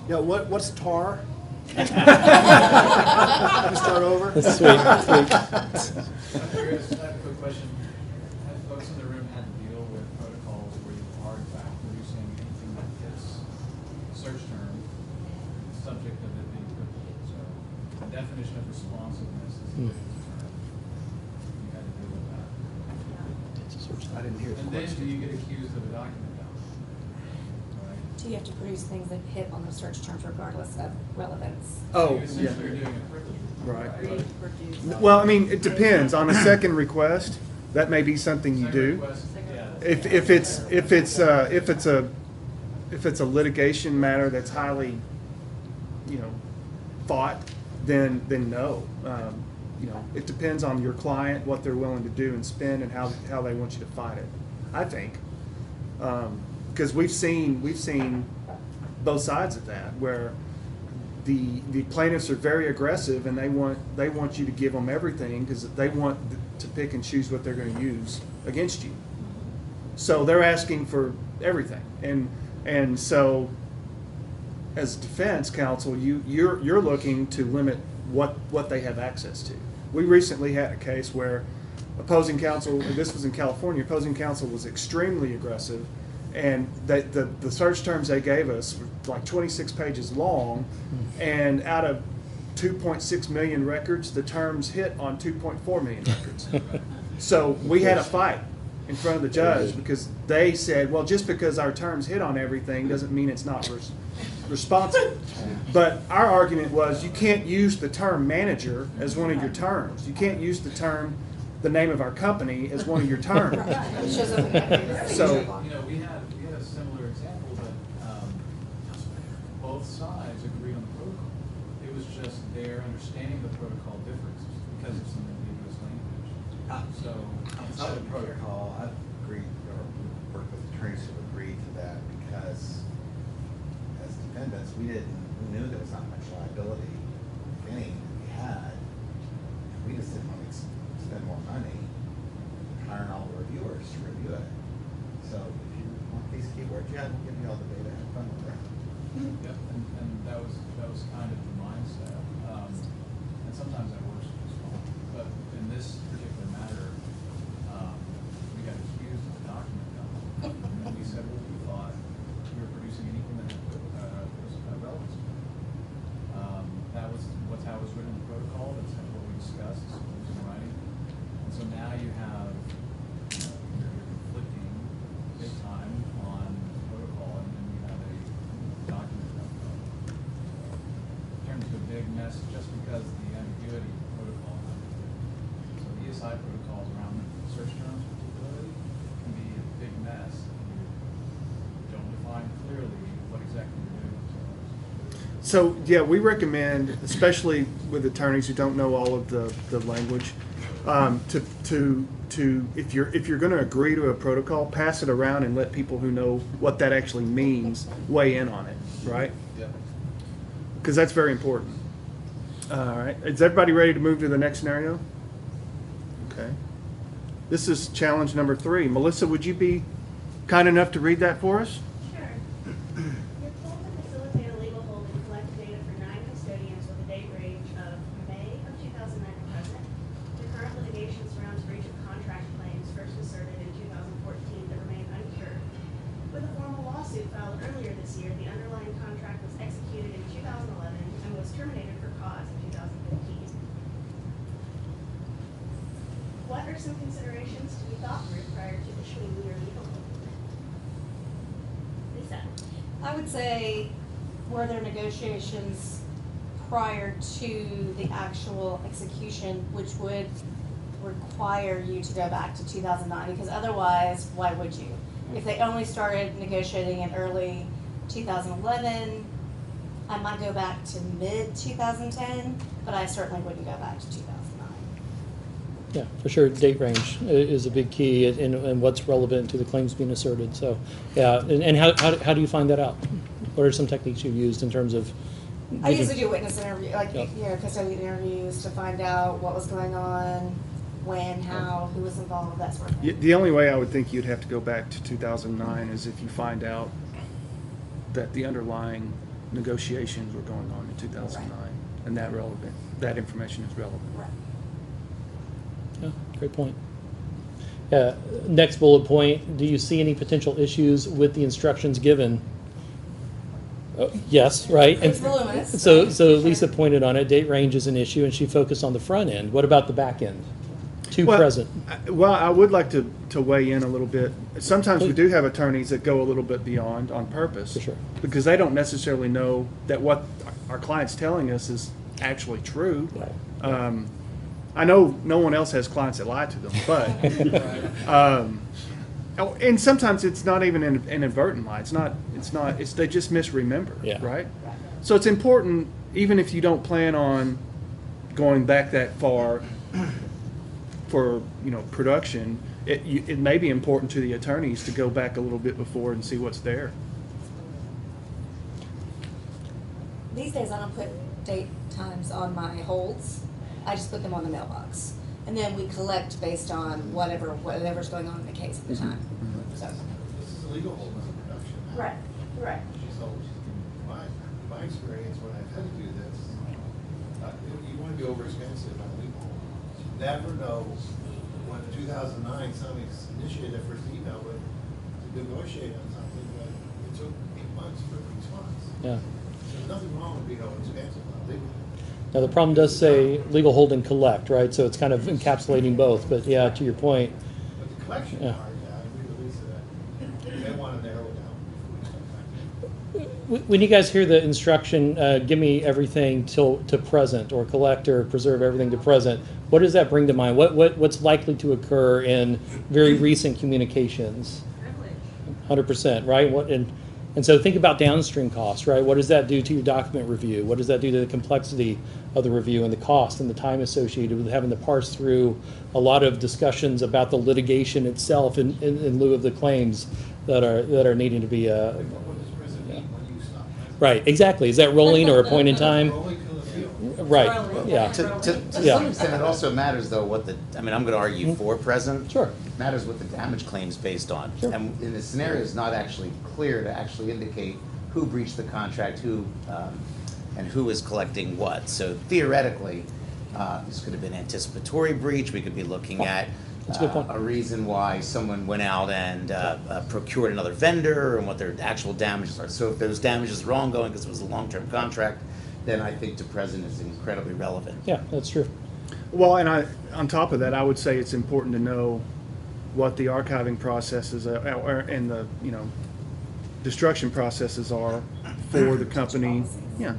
Yeah, what's tar? Let me start over. That's sweet. I'm curious, I have a quick question. Have folks in the room had to deal with protocols where you are in fact producing anything that hits search term, subject of it being cryptic? So the definition of responsiveness is a term. You had to deal with that. I didn't hear the And then question. do you get accused of a document dump? Right? Do you have to produce things that hit on the search terms regardless of relevance? Oh, You essentially are doing a privilege. Right. Reproduce. Well, I mean, it depends. On a second request, that may be something you Second do. request, yeah. If it's a litigation matter that's highly, fought, then no. It depends on your client, what they're willing to do and spend, and how they want you to fight it. I think, because we've seen both sides of that, where the plaintiffs are very aggressive and they want you to give them everything because they want to pick and choose what they're going to use against you. So they're asking for everything, and so as defense counsel, you're looking to limit what they have access to. We recently had a case where opposing counsel, this was in California, opposing counsel was extremely aggressive, and the search terms they gave us were like 26 pages long, and out of 2.6 million records, the terms hit on 2.4 million records. So we had a fight in front of the judge because they said, well, just because our terms hit on everything doesn't mean it's not responsible. But our argument was you can't use the term manager as one of your terms. You can't use the name of our company as one of your terms. So, We had a similar example that both sides agreed on the protocol. It was just their understanding of the protocol differs because of some ambiguous language. So Outside of protocol, I've agreed, or worked with attorneys who agreed to that because as defendants, we knew there was not much liability, if any, that we had. We just didn't want to spend more money hiring all the reviewers to review it. So if you want these keywords, yeah, we'll give you all the data, have fun with that. Yep, and that was kind of the mindset. And sometimes that works as well. But in this particular matter, we got accused of a document dump. And we said, well, we thought we were producing anything that was relevant. That was how it was written in the protocol. That's what we discussed. It was in writing. And so now you have, you're conflicting big time on protocol, and then you have a document dump. It turned into a big mess just because the ambiguity of the protocol. So ESI protocols around search terms particularly can be a big mess if you don't define clearly what exactly you're doing with terms. So, yeah, we recommend, especially with attorneys who don't know all of the language, to if you're going to agree to a protocol, pass it around and let people who know what that actually means weigh in on it, right? Yeah. Because that's very important. All right, is everybody ready to move to the next scenario? Okay. This is challenge number 3. Melissa, would you be kind enough to read that for us? Sure. You're told to facilitate a legal hold and collect data for 9 custodians with a date range of May of 2009 to present. The current litigation surrounds breach of contract claims first asserted in 2014 that remain uncured. With a formal lawsuit filed earlier this year, the underlying contract was executed in 2011 and was terminated for cause in 2015. What are some considerations to be thought through prior to issuing your legal hold? Lisa? I would say, were there negotiations prior to the actual execution, which would require you to go back to 2009? Because otherwise, why would you? If they only started negotiating in early 2011, I might go back to mid-2010, but I certainly wouldn't go back to 2009. Yeah, for sure, date range is a big key and what's relevant to the claims being asserted. So, yeah, and how do you find that out? What are some techniques you've used in terms of I used to do witness interview, like, Yep. you know, custodian interviews to find out what was going on, when, how, who was involved, that sort of thing. The only way I would think you'd have to go back to 2009 is if you find out that the underlying negotiations were going on in 2009, and that information is relevant. Right. Yeah, great point. Next bullet point, do you see any potential issues with the instructions given? Yes, right? It's voluminous. So right? Lisa pointed on it, date range is an issue, and she focused on the front end. What about the back end? To present. Well, I would like to weigh in a little bit. Sometimes we do have attorneys that go a little bit beyond on purpose. For sure. Because they don't necessarily know that what our client's telling us is actually true. Right. I know no one else has clients that lie to them, but and sometimes it's not even an inadvertent lie. It's they just misremember, Yeah. right? So it's important, even if you don't plan on going back that far for production, it may be important to the attorneys to go back a little bit before and see what's there. These days, I don't put date times on my holds. I just put them on the mailbox. And then we collect based on whatever's going on in the case at the time. So. This is a legal hold, not a production. Right, right. So, my experience when I've had to do this, you want to be over expensive on legal hold. You never know when in 2009 somebody initiated their first email to negotiate on something, but it took 8 months for a response. Yeah. There's nothing wrong with being over expensive on legal hold. Now, the problem does say legal hold and collect, right? So it's kind of encapsulating both. But yeah, to your point. But the collection Yeah. part, I agree with Lisa that you may want to narrow it down before we start talking. When you guys hear the instruction, give me everything to present, or collect or preserve everything to present, what does that bring to mind? What's likely to occur in very recent communications? 100%, right? And so think about downstream costs, right? What does that do to your document review? What does that do to the complexity of the review and the cost and the time associated with having to parse through a lot of discussions about the litigation itself in lieu of the claims that are needing to be What does present mean when you stop? right? Exactly. Is that rolling or a point in time? Rolling till the field. Right. Yeah. To Yeah. some extent, it also matters though I'm going to argue for present. Sure. It matters what the damage claim's based on. Sure. And in the scenario, it's not actually clear to actually indicate who breached the contract, and who is collecting what. So theoretically, this could have been anticipatory breach. We could be looking at That's a good point. a reason why someone went out and procured another vendor and what their actual damages are. So if those damages were ongoing because it was a long-term contract, then I think to present is incredibly relevant. Yeah, that's true. Well, and on top of that, I would say it's important to know what the archiving processes and the destruction processes are for the company. Yeah.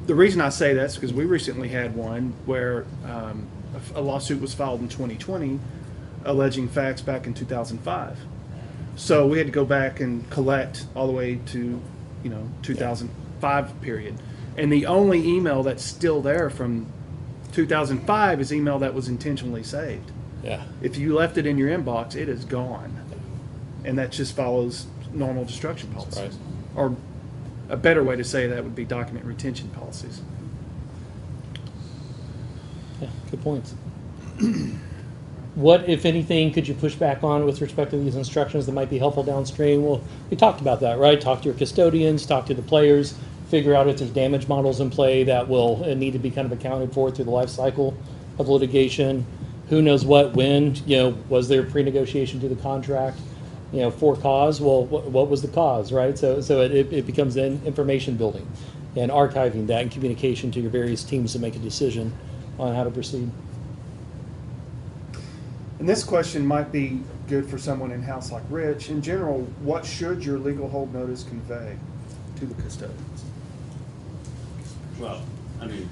The reason I say that's because we recently had one where a lawsuit was filed in 2020 alleging facts back in 2005. So we had to go back and collect all the way to 2005 period. And the only email that's still there from 2005 is email that was intentionally saved. Yeah. If you left it in your inbox, it is gone. And that just follows normal destruction policies. right. Or a better way to say that would be document retention policies. Yeah, good points. What, if anything, could you push back on with respect to these instructions that might be helpful downstream? Well, we talked about that, right? Talk to your custodians, talk to the players, figure out if there's damage models in play that will need to be kind of accounted for through the life cycle of litigation. Who knows what, when, was there pre-negotiation to the contract, for cause? Well, what was the cause, right? So it becomes then information building and archiving that and communication to your various teams to make a decision on how to proceed. And this question might be good for someone in-house like Rich. In general, what should your legal hold notice convey to the custodians? Well, I mean,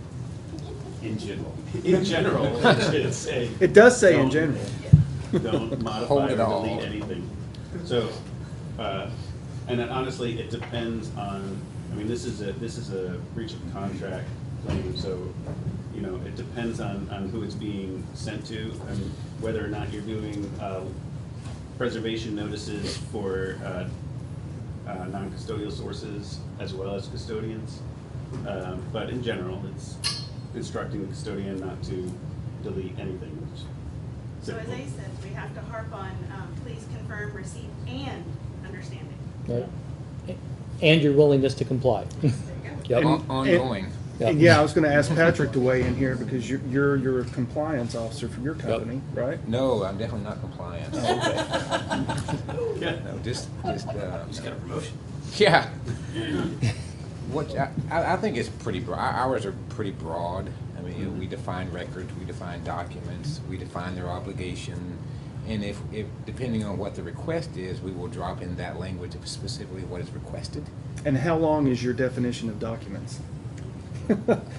in general, it should say. It does say in general. Don't modify Hold or it all. delete anything. So, and then honestly, it depends on, this is a breach of contract claim, so, it depends on who it's being sent to and whether or not you're doing preservation notices for non-custodial sources as well as custodians. But in general, it's instructing the custodian not to delete anything. Which is So as typical. ACEDS, we have to harp on, please confirm receipt and understanding. Right. And your willingness to comply. Yep. Ongoing. And yeah, I was going to ask Patrick to weigh in here because you're your compliance officer for your company, right? No, I'm definitely not compliant. No, just Just got a promotion. yeah. What I think it's pretty broad. Ours are pretty broad. I mean, we define records, we define documents, we define their obligation, and if depending on what the request is, we will drop in that language of specifically what is requested. And how long is your definition of documents?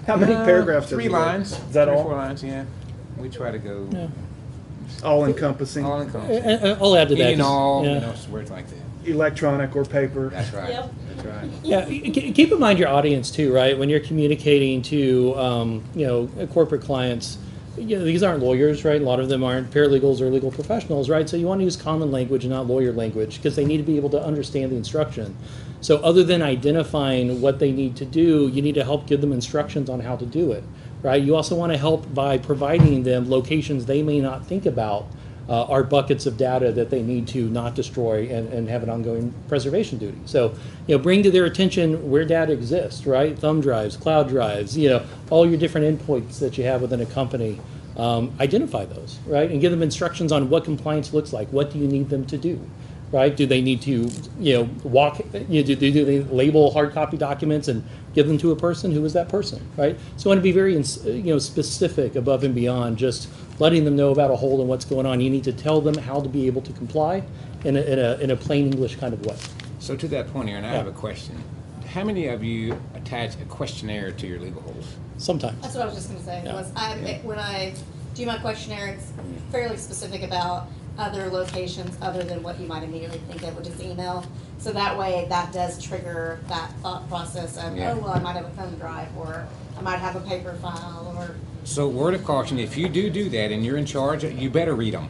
How many paragraphs? does 3 it go? lines. Is that 3 or all? 4 lines. Yeah. We try to go Yeah. All encompassing, all encompassing. I'll add to that. Any and 'cause- all, yeah. you know, words like that. electronic or paper. That's right. Yep. That's right. Yeah, keep in mind your audience too, right? When you're communicating to, corporate clients, these aren't lawyers, right? A lot of them aren't paralegals or legal professionals, right? So you want to use common language and not lawyer language because they need to be able to understand the instruction. So other than identifying what they need to do, you need to help give them instructions on how to do it, right? You also want to help by providing them locations they may not think about are buckets of data that they need to not destroy and have an ongoing preservation duty. So, bring to their attention where data exists, right? Thumb drives, cloud drives, all your different endpoints that you have within a company. Identify those, right? And give them instructions on what compliance looks like. What do you need them to do, right? Do they need to, do they label hard copy documents and give them to a person? Who is that person, right? So you want to be very, specific above and beyond just letting them know about a hold and what's going on. You need to tell them how to be able to comply in a plain English kind of way. So to that point, Aaron, I have a question. How many of you attach a questionnaire to your legal holds? Sometimes. That's what I was just gonna say, Yeah. was when I do my questionnaire, it's fairly specific about other locations other than what you might immediately think of, which is email. So that way, that does trigger that thought process of, Yeah. oh, well, I might have a thumb drive, or I might have a paper file, or. So word of caution, if you do that and you're in charge, you better read them.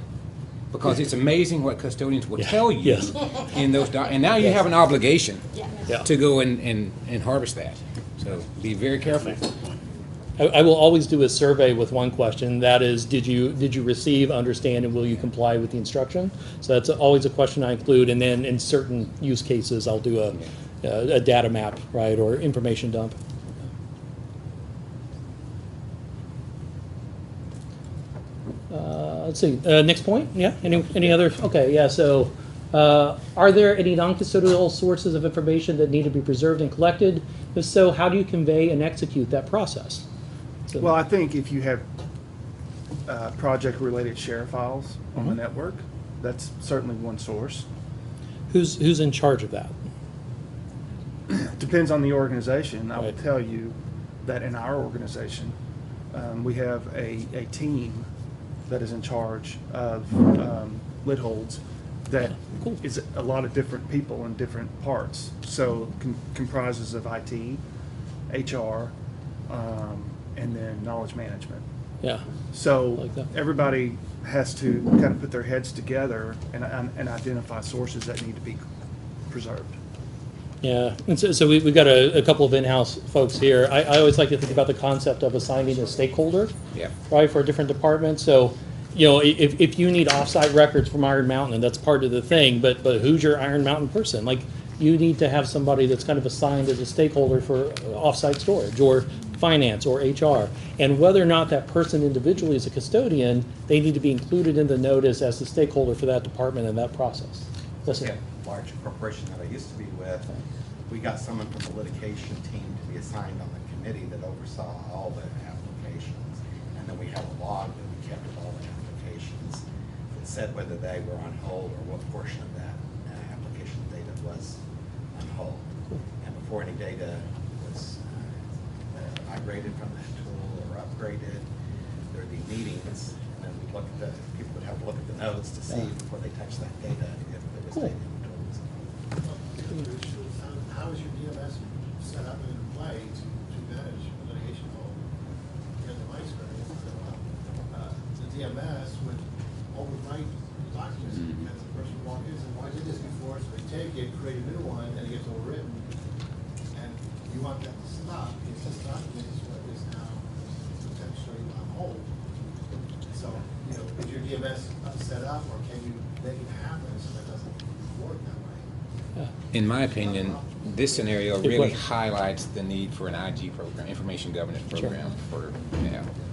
Because it's amazing what custodians will tell you Yes. in those and now you have an obligation Yeah. to go and harvest that. So be very careful. I will always do a survey with one question. That is, did you receive, understand, and will you comply with the instruction? So that's always a question I include. And then in certain use cases, I'll do a data map, right, or information dump. Let's see. Next point. Yeah. Any other? Okay. Yeah. So, are there any non-custodial sources of information that need to be preserved and collected? If so, how do you convey and execute that process? So, Well, I think if you have project-related share files on the network, that's certainly one source. who's in charge of that? Depends on the organization. I will Right. tell you that in our organization, we have a team that is in charge of lit holds that Cool. is a lot of different people in different parts. So comprises of IT, HR, and then knowledge management. Yeah. So Like that. everybody has to kind of put their heads together and identify sources that need to be preserved. Yeah, and so we've got a couple of in-house folks here. I always like to think about the concept of assigning a stakeholder, Yeah. right, for a different department. So, if you need offsite records from Iron Mountain, and that's part of the thing, but who's your Iron Mountain person? Like, you need to have somebody that's kind of assigned as a stakeholder for offsite storage or finance or HR. And whether or not that person individually is a custodian, they need to be included in the notice as the stakeholder for that department and that process. Listen. Yeah, large corporation that I used to be with, we got someone from the litigation team to be assigned on the committee that oversaw all the applications. And then we had a log that we kept of all the applications that said whether they were on hold or what portion of that application data was on hold. And before any data was migrated from that tool or upgraded, there'd be meetings, and then we'd look at people would have to look at the notes to see before they touched that data if there was Cool. data in the tools. How is your DMS set up and in play to manage litigation hold? Because in my experience, the DMS would overwrite documents as the person walks in, and why did this before? So they take it, create a new one, and it gets overwritten. And you want that to stop, if this document is now potentially on hold. So, you know, is your DMS set up, or can you make it happen so that doesn't work that way? In my opinion, this scenario Good really question. highlights the need for an IG program, information governance Sure. program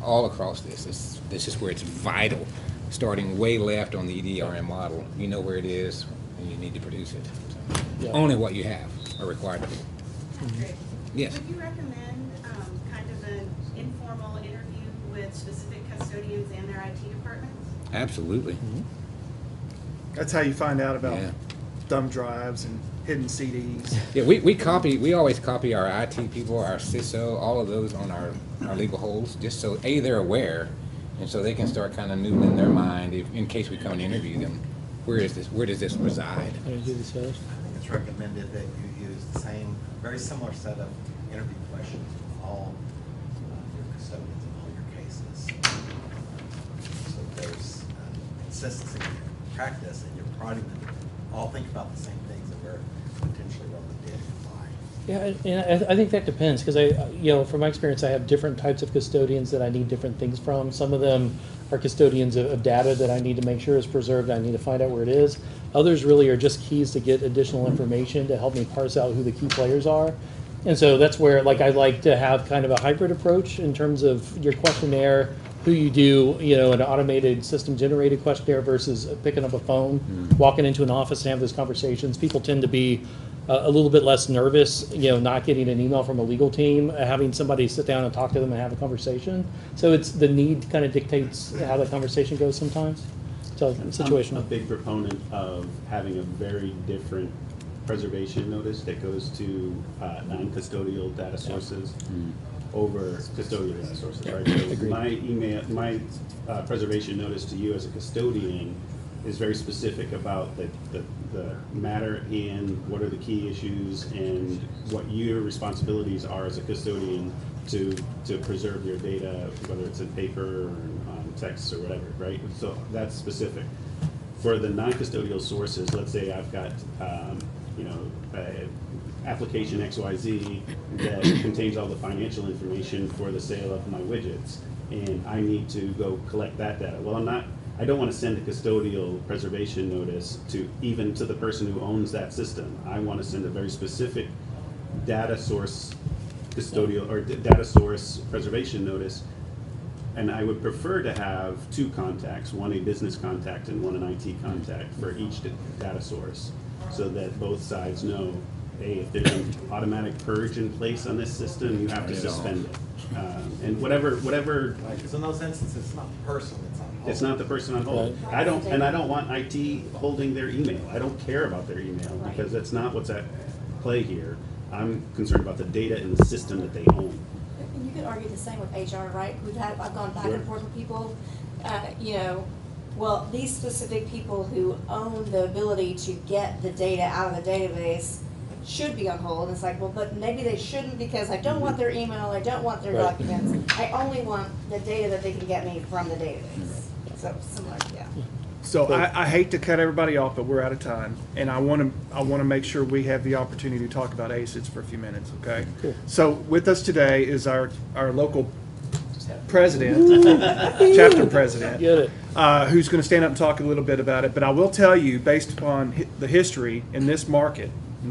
all across this. This is where it's vital. Starting way left on the EDRM model, you know where it is, and you need to produce it. So, Yeah. only what you have are required to do. Patrick, Yes. would you recommend kind of an informal interview with specific custodians and their IT departments? Absolutely. That's how you find out about Yeah. thumb drives and hidden CDs. Yeah, we always copy our IT people, our CISO, all of those on our legal holds, just so they're aware, and so they can start kind of noodling their mind in case we come and interview them. Where does this reside? How do you do this, Alice? I think it's recommended that you use the same, very similar set of interview questions for all your custodians in all your cases. So there's consistency in practice, and you're prodding them to all think about the same things that we're potentially relevant data comply. Yeah, and I think that depends, because from my experience, I have different types of custodians that I need different things from. Some of them are custodians of data that I need to make sure is preserved. I need to find out where it is. Others really are just keys to get additional information to help me parse out who the key players are. And so that's where, like, I like to have kind of a hybrid approach in terms of your questionnaire, who you do, an automated system-generated questionnaire versus picking up a phone, walking into an office and have those conversations. People tend to be a little bit less nervous, not getting an email from a legal team, having somebody sit down and talk to them and have a conversation. So it's the need kind of dictates how the conversation goes sometimes. So situational. I'm a big proponent of having a very different preservation notice that goes to non-custodial data sources over custodial data sources, right? So my preservation notice to you as a custodian is very specific about the matter and what are the key issues and what your responsibilities are as a custodian to preserve your data, whether it's in paper or on text or whatever, right? So that's specific. For the non-custodial sources, let's say I've got application XYZ that contains all the financial information for the sale of my widgets, and I need to go collect that data. Well, I don't want to send a custodial preservation notice to the person who owns that system. I want to send a very specific data source custodial or data source preservation notice, and I would prefer to have two contacts, one a business contact and one an IT contact for each data source, so that both sides know, hey, if there's an automatic purge in place on this system, you have to suspend it. And whatever. Right, because in those instances, it's not the person that's on hold. It's not the person on hold. I don't want IT holding their email. I don't care about their email because that's not what's at play here. I'm concerned about the data in the system that they own. And you could argue the same with HR, right? I've gone back and forth with people, well, these specific people who own the ability to get the data out of the database should be on hold. And it's like, well, but maybe they shouldn't, because I don't want their email, I don't want their documents. I only want the data that they can get me from the database. So similar, yeah. So I hate to cut everybody off, but we're out of time, and I want to make sure we have the opportunity to talk about ACEDS for a few minutes, okay? Cool. So with us today is our local president, chapter president, Get it. who's going to stand up and talk a little bit about it. But I will tell you, based upon the history in this market,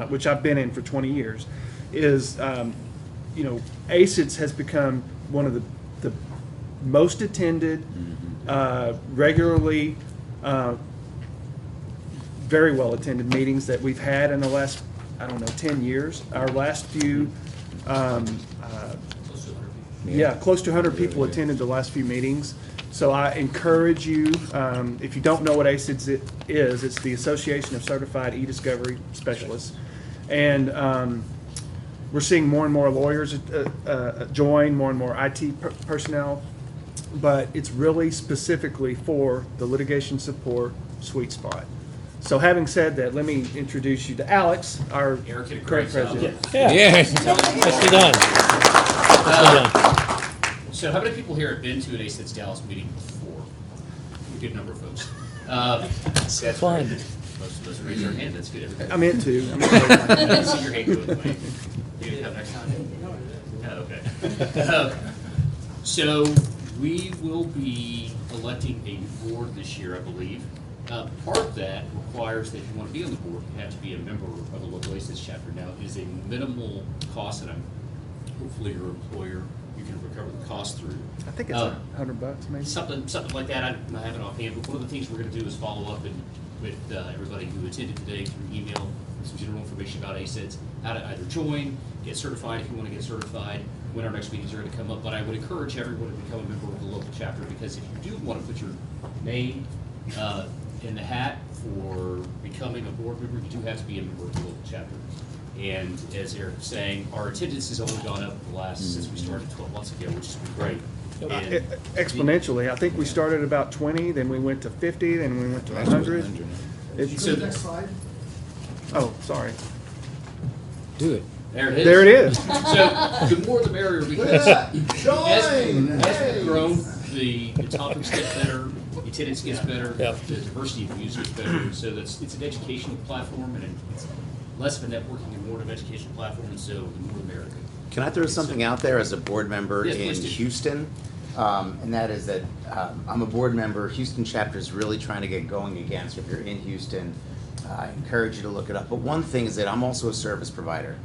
which I've been in for 20 years, is ACEDS has become one of the most attended, regularly, very well attended meetings that we've had in the last, 10 years. Our last few, close to 100 people attended the last few meetings. So I encourage you, if you don't know what ACEDS is, it's the Association of Certified E-Discovery Specialists. And we're seeing more and more lawyers join, more and more IT personnel, but it's really specifically for the litigation support sweet spot. So having said that, let me introduce you to Alex, our current president. Yeah. Yes. Nicely done. Nicely done. So how many people here have been to an ACEDS Dallas meeting before? A good number of folks. That's Fine. great. Most of us raise our hand, that's good. Everybody. I meant to. I see your hand going away. You gonna come next time? Oh, okay. So we will be electing a new board this year, I believe. Part of that requires that if you want to be on the board, you have to be a member of the local ACEDS chapter. Now, it is a minimal cost, and hopefully your employer, you can recover the cost through. I think it's $100 maybe. Something like that. I don't have it offhand, but one of the things we're going to do is follow up with everybody who attended today through email, some general information about ACEDS, how to either join, get certified if you want to get certified, when our next meetings are going to come up. But I would encourage everyone to become a member of the local chapter, because if you do want to put your name in the hat for becoming a board member, you do have to be a member of the local chapter. And as Eric was saying, our attendance has only gone up since we started 12 months ago, which has been great. And Exponentially. I think we started about 20, then we went to 50, then we went to 100. So- Next slide. Oh, sorry. Do it. There it is. There it is. So the more the merrier, because as we've grown, the topics get better, the attendance gets better, Yep. the diversity of views gets better. So it's an educational platform, and it's less of a networking and more of an educational platform, and so the more the merrier. Can I throw something out there as a board member Yes, in please do. Houston? And that is that I'm a board member. Houston chapter is really trying to get going again. So if you're in Houston, I encourage you to look it up. But one thing is that I'm also a service provider,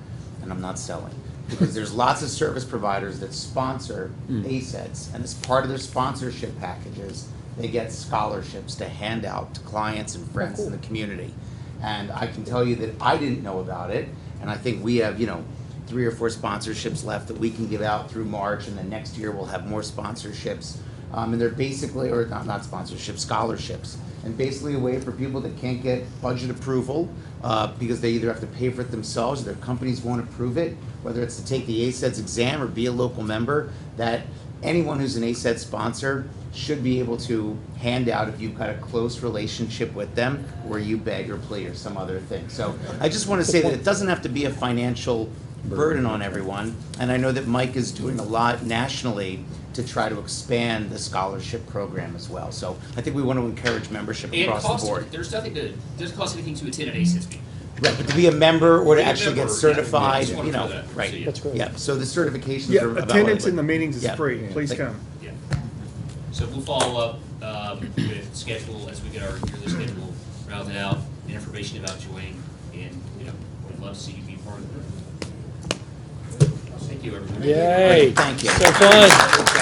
and I'm not selling. Because there's lots of service providers that sponsor ACEDS, and as part of their sponsorship packages, they get scholarships to hand out to clients and friends in the community. And I can tell you that I didn't know about it, and I think we have, 3 or 4 sponsorships left that we can give out through March, and then next year we'll have more sponsorships. And they're basically, or not sponsorships, scholarships. And basically a way for people that can't get budget approval because they either have to pay for it themselves or their companies won't approve it, whether it's to take the ACEDS exam or be a local member, that anyone who's an ACEDS sponsor should be able to hand out if you've got a close relationship with them where you beg or plead or some other thing. So I just want to say that it doesn't have to be a financial burden on everyone. And I know that Mike is doing a lot nationally to try to expand the scholarship program as well. So I think we want to encourage membership And across the board. doesn't cost anything to attend an ACEDS meeting. Right, but to be a member or to Be a actually member, get yeah, certified, just wanna throw that. right. So, yeah. That's great. Yeah, so the certifications Yeah, are about attendance what- in the meetings is Yeah. free. Please Like- come. Yeah. So we'll follow up with schedule as we get our yearly schedule rounded out, and information about joining, and, we'd love to see you be part of it. Thank you, everyone. Yay. Thank you. So fun.